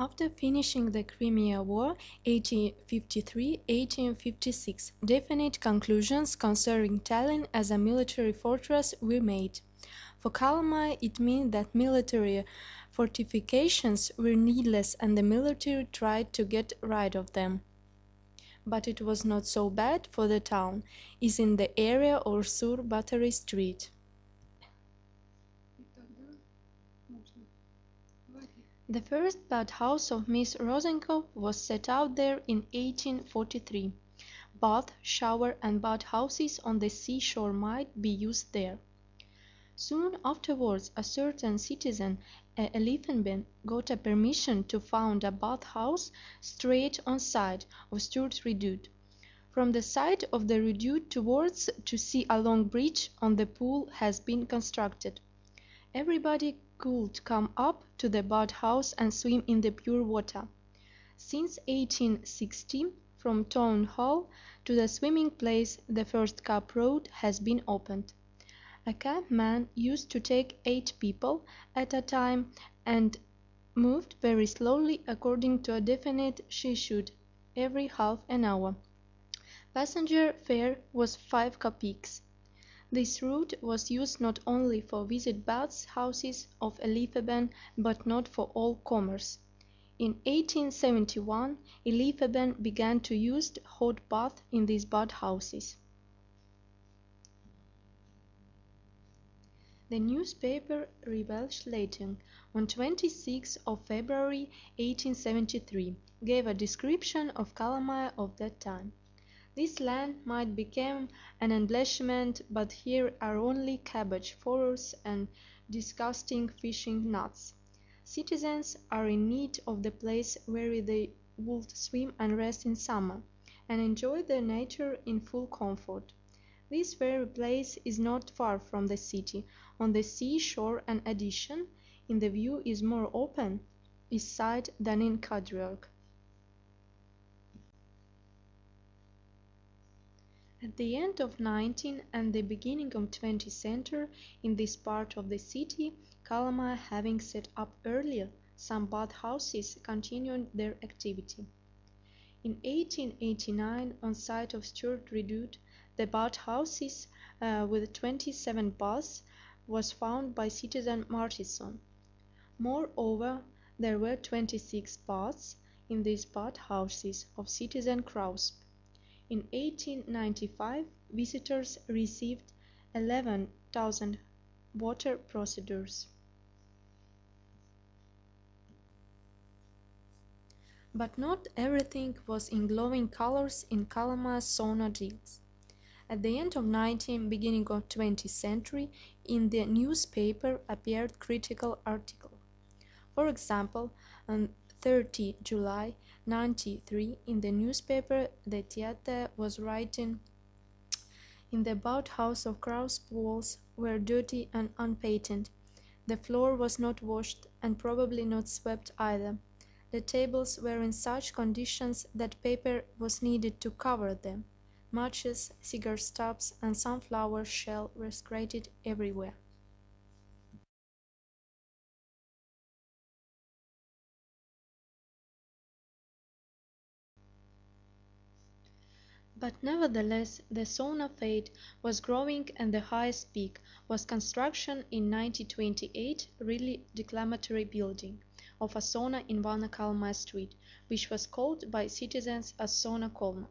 After finishing the Crimea War, 1853–1856, definite conclusions concerning Tallinn as a military fortress were made. For Kalmar, it meant that military fortifications were needless and the military tried to get rid of them. But it was not so bad, for the town is in the area of Sur Battery Street. The first bathhouse of Miss Rosenkopf was set out there in 1843. Bath, shower and bathhouses on the seashore might be used there. Soon afterwards a certain citizen, Eliphaben, got a permission to found a bathhouse straight on side of Sturt Redoubt. From the side of the redoubt towards to see a long bridge on the pool has been constructed. Everybody could come up to the bathhouse and swim in the pure water. Since 1860, from Town Hall to the swimming place the first cab road has been opened. A cabman used to take 8 people at a time and moved very slowly according to a definite schedule every half an hour. Passenger fare was 5 kopecks. This route was used not only for visit baths houses of Eliphaben but not for all commerce. In 1871 Eliphaben began to use hot bath in these bathhouses. The newspaper Rebellion on 26 February 1873 gave a description of Kalmar of that time. This land might become an embellishment, but here are only cabbage furrows and disgusting fishing nets. Citizens are in need of the place where they would swim and rest in summer, and enjoy their nature in full comfort. This very place is not far from the city, on the sea-shore, and addition, in the view is more open, east side, than in Kadriorg. At the end of 19th and the beginning of 20th century, in this part of the city, Kalmar having set up earlier, some bathhouses continued their activity. In 1889, on site of Sturt Redoubt, the bathhouses with 27 baths was found by citizen Martinson. Moreover, there were 26 baths in these bathhouses of citizen Krausp. In 1895 visitors received 11,000 water procedures. But not everything was in glowing colors in Kalmar's sauna deals. At the end of 19th, beginning of 20th century, in the newspaper appeared critical article. For example, on 30 July 93, in the newspaper the Theater was writing, "In the bathhouse of Krausp walls were dirty and unpainted. The floor was not washed, and probably not swept either. The tables were in such conditions that paper was needed to cover them. Matches, cigar stubs, and sunflower shell were scattered everywhere." But nevertheless the sauna fad was growing, and the highest peak was construction in 1928 really declamatory building of a sauna in Vana Kalmar Street, which was called by citizens as Sauna Kolma.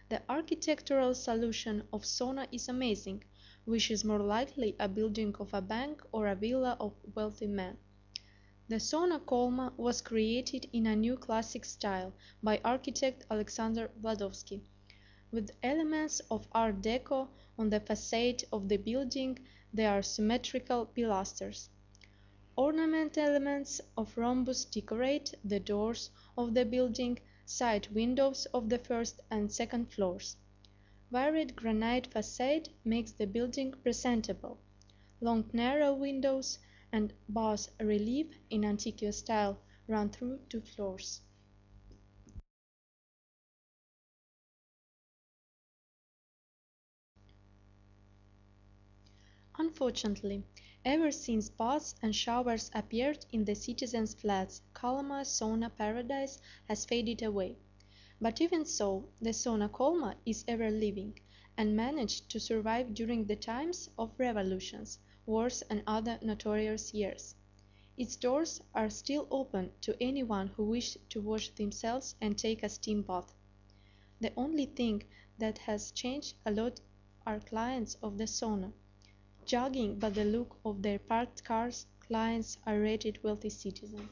The architectural solution of sauna is amazing, which is more likely a building of a bank or a villa of wealthy men. The Sauna Kolma was created in a new classic style by architect Alexander Vladovsky. With elements of Art Deco on the facade of the building, there are symmetrical pilasters. Ornament elements of rhombus decorate the doors of the building, side windows of the first and second floors. Varied granite facade makes the building presentable. Long narrow windows and bas relief in antique style run through 2 floors. Unfortunately, ever since baths and showers appeared in the citizens' flats, Colma's sauna paradise has faded away. But even so, the sauna Colma is ever living, and managed to survive during the times of revolutions, wars and other notorious years. Its doors are still open to anyone who wishes to wash themselves and take a steam bath. The only thing that has changed a lot are clients of the sauna. Judging by the look of their parked cars, clients are rated wealthy citizens.